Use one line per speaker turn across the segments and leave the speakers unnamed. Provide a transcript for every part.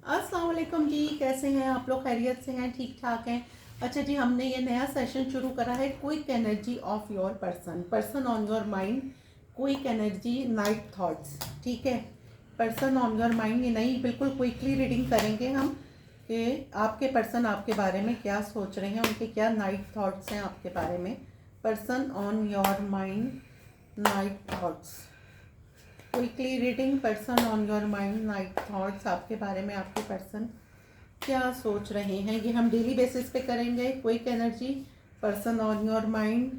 अस्सलाम वालेकुम जी, कैसे हैं आप लोग? खैरियत से हैं? ठीक ठाक हैं? अच्छा जी, हमने ये नया सेशन शुरू करा है, quick energy of your person on your mind, quick energy night thoughts. ठीक है, पर्सन ऑन योर माइंड, ये नई बिल्कुल क्विकली रीडिंग करेंगे हम कि आपके पर्सन आपके बारे में क्या सोच रहे हैं, उनके क्या नाइट थॉट्स हैं आपके बारे में। Person on your mind night thoughts, quickly reading person on your mind night thoughts. आपके बारे में आपके पर्सन क्या सोच रहे हैं, ये हम डेली बेसिस पे करेंगे। Quick energy person on your mind,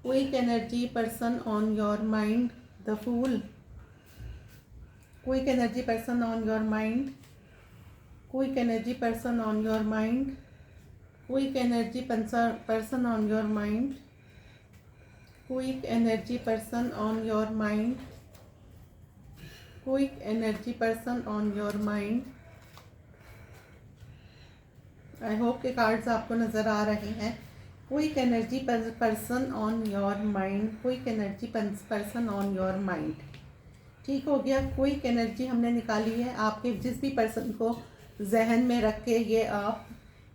quick energy person on your mind the fool, quick energy person on your mind, quick energy person on your mind, quick energy person on your mind, quick energy person on your mind, quick energy person on your mind. I hope के cards आपको नज़र आ रहे हैं। Quick energy person on your mind, quick energy person on your mind. ठीक हो गया, quick energy हमने निकाली है। आपके जिस भी पर्सन को जहन में रख के ये आप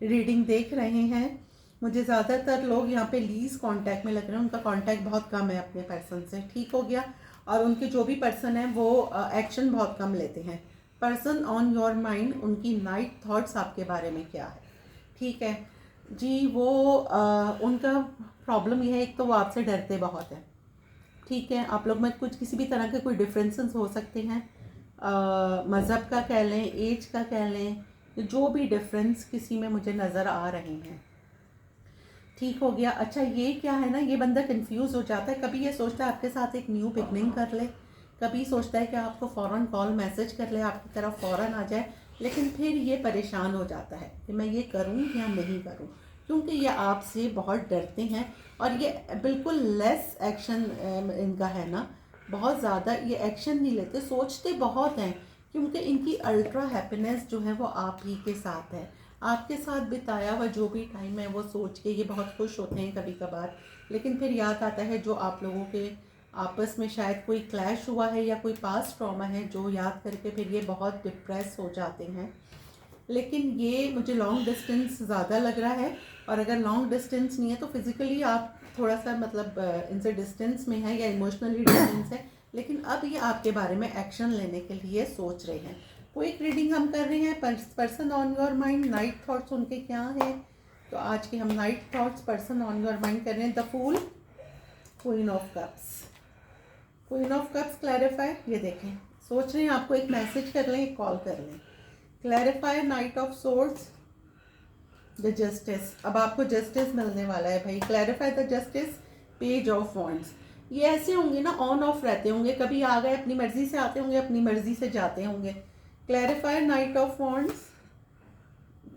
रीडिंग देख रहे हैं, मुझे ज़्यादातर लोग यहाँ पे लीज कांटेक्ट में लग रहे हैं, उनका कांटेक्ट बहुत कम है अपने पर्सन से। ठीक हो गया, और उनके जो भी पर्सन हैं वो एक्शन बहुत कम लेते हैं। पर्सन ऑन योर माइंड, उनकी नाइट थॉट्स आपके बारे में क्या है। ठीक है जी, वो उनका प्रॉब्लम यह है, एक तो वो आपसे डरते बहुत है। ठीक है, आप लोग में कुछ किसी भी तरह के कोई डिफरेंसेस हो सकते हैं, मज़हब का कह लें, एज का कह लें, जो भी डिफरेंस किसी में मुझे नज़र आ रहे हैं। ठीक हो गया। अच्छा, ये क्या है ना, ये बंदा कंफ्यूज हो जाता है। कभी ये सोचता है आपके साथ एक न्यू बिगनिंग कर ले, कभी सोचता है कि आपको फ़ौरन कॉल मैसेज कर ले, आपकी तरफ फ़ौरन आ जाए, लेकिन फिर ये परेशान हो जाता है कि मैं ये करूं या नहीं करूं, क्योंकि ये आपसे बहुत डरते हैं। और ये बिल्कुल लेस एक्शन इनका है ना, बहुत ज़्यादा ये एक्शन नहीं लेते, सोचते बहुत हैं, क्योंकि इनकी अल्ट्रा हैप्पीनेस जो है वो आप ही के साथ है। आपके साथ बिताया हुआ जो भी टाइम है वो सोच के ये बहुत खुश होते हैं कभी कभार, लेकिन फिर याद आता है जो आप लोगों के आपस में शायद कोई क्लैश हुआ है या कोई पास्ट ट्रॉमा है, जो याद करके फिर ये बहुत डिप्रेस हो जाते हैं। लेकिन ये मुझे लॉन्ग डिस्टेंस ज़्यादा लग रहा है, और अगर लॉन्ग डिस्टेंस नहीं है तो फिज़िकली आप थोड़ा सा मतलब इनसे डिस्टेंस में है या इमोशनली डिस्टेंस है, लेकिन अब ये आपके बारे में एक्शन लेने के लिए सोच रहे हैं। क्विक रीडिंग हम कर रहे हैं, person on your mind night thoughts उनके क्या हैं। तो आज के हम night thoughts person on your mind कर रहे हैं। The fool, queen of cups, queen of cups clarify. ये देखें, सोच रहे हैं आपको एक मैसेज कर लें, एक कॉल कर लें। Clarify, night of swords, the justice. अब आपको जस्टिस मिलने वाला है भाई। Clarify the justice, page of wands. ये ऐसे होंगे ना, ऑन ऑफ रहते होंगे, कभी आ गए अपनी मर्जी से आते होंगे, अपनी मर्जी से जाते होंगे। Clarify, night of wands,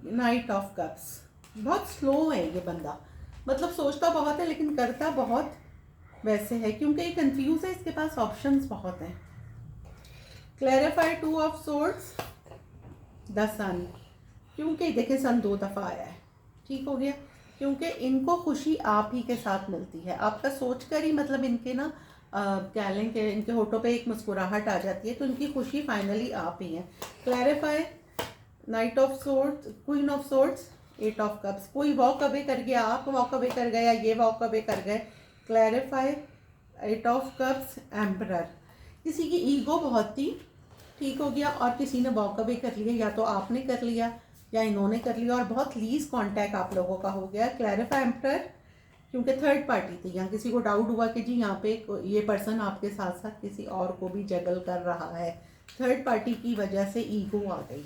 night of cups. बहुत स्लो है ये बंदा, मतलब सोचता बहुत है लेकिन करता बहुत वैसे है, क्योंकि ये कंफ्यूज है, इसके पास ऑप्शंस बहुत हैं। Clarify, two of swords, the sun. क्योंकि देखें सन 2 दफ़ा आया है। ठीक हो गया, क्योंकि इनको खुशी आप ही के साथ मिलती है। आपका सोचकर ही मतलब इनके ना क्या लें कि इनके होठों पे एक मुस्कुराहट आ जाती है, तो इनकी खुशी फाइनली आप ही है। Clarify, night of swords, queen of swords, 8 of cups. कोई वॉक अवे कर गया, आप वॉक अवे कर गए, या ये वॉक अवे कर गए। Clarify, 8 of cups, emperor. किसी की ईगो बहुत थी, ठीक हो गया, और किसी ने वॉक अवे कर लिया, या तो आपने कर लिया या इन्होंने कर लिया, और बहुत लीज कांटेक्ट आप लोगों का हो गया। क्लैरिफाई एम्परर, क्योंकि थर्ड पार्टी थी यहाँ, किसी को डाउट हुआ कि जी यहाँ पे ये पर्सन आपके साथ साथ किसी और को भी जगल कर रहा है, थर्ड पार्टी की वजह से ईगो आ गई।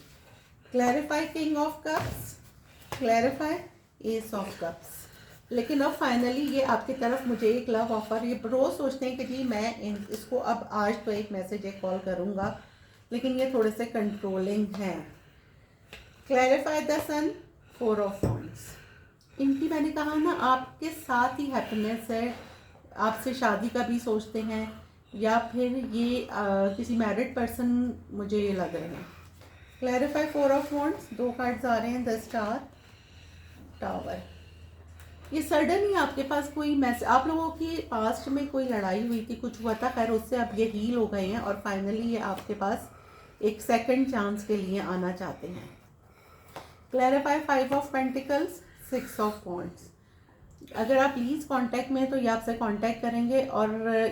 Clarify, king of cups, clarify, S of cups. लेकिन अब फाइनली ये आपकी तरफ मुझे एक लव ऑफर, ये रोज़ सोचते हैं कि जी मैं इसको अब आज तो एक मैसेज एक कॉल करूँगा, लेकिन ये थोड़े से कंट्रोलिंग हैं। Clarify the sun, 4 of wands. इनकी मैंने कहा ना आपके साथ ही हैप्पीनेस है, आपसे शादी का भी सोचते हैं, या फिर ये किसी मैरिड पर्सन मुझे ये लग रहे हैं। क्लैरिफाई, 4 ऑफ वॉन्ड्स, 2 कार्ड्स आ रहे हैं, द स्टार, टावर। ये सडन ही आपके पास कोई मैसेज, आप लोगों की पास्ट में कोई लड़ाई हुई थी, कुछ हुआ था, खैर उससे अब ये हील हो गए हैं, और फाइनली ये आपके पास एक सेकंड चांस के लिए आना चाहते हैं। Clarify 5 of pentacles, 6 of wands. अगर आप प्लीज़ कांटेक्ट में तो ये आपसे कांटेक्ट करेंगे। और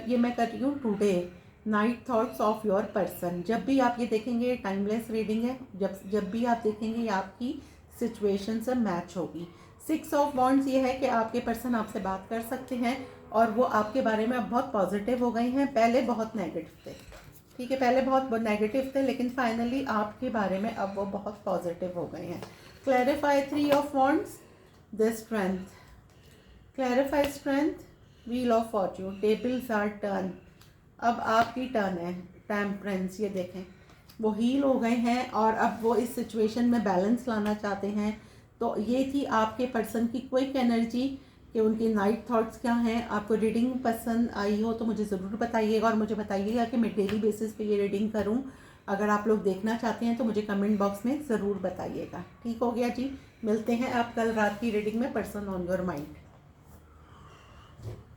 ये मैं कर रही हूँ today night thoughts of your person. जब भी आप ये देखेंगे टाइमलेस रीडिंग है, जब भी आप देखेंगे ये आपकी सिचुएशन से मैच होगी। 6 ऑफ वॉन्ड्स ये है कि आपके पर्सन आपसे बात कर सकते हैं और वो आपके बारे में अब बहुत पॉजिटिव हो गए हैं। पहले बहुत नेगेटिव थे, ठीक है, पहले बहुत नेगेटिव थे, लेकिन फाइनली आपके बारे में अब वो बहुत पॉजिटिव हो गए हैं। Clarify 3 of wands, the strength. Clarify strength, wheel of fortune, tables are turn. अब आपकी टर्न है। टेम्परेंस, ये देखें वो हील हो गए हैं और अब वो इस सिचुएशन में बैलेंस लाना चाहते हैं। तो ये थी आपके पर्सन की क्विक एनर्जी कि उनकी नाइट थॉट्स क्या हैं। आपको रीडिंग पसंद आई हो तो मुझे ज़रूर बताइएगा और मुझे बताइएगा कि मैं डेली बेसिस पे ये रीडिंग करूं। अगर आप लोग देखना चाहते हैं तो मुझे कमेंट बॉक्स में ज़रूर बताइएगा। ठीक हो गया जी, मिलते हैं आप कल रात की रीडिंग में पर्सन ऑन योर माइंड।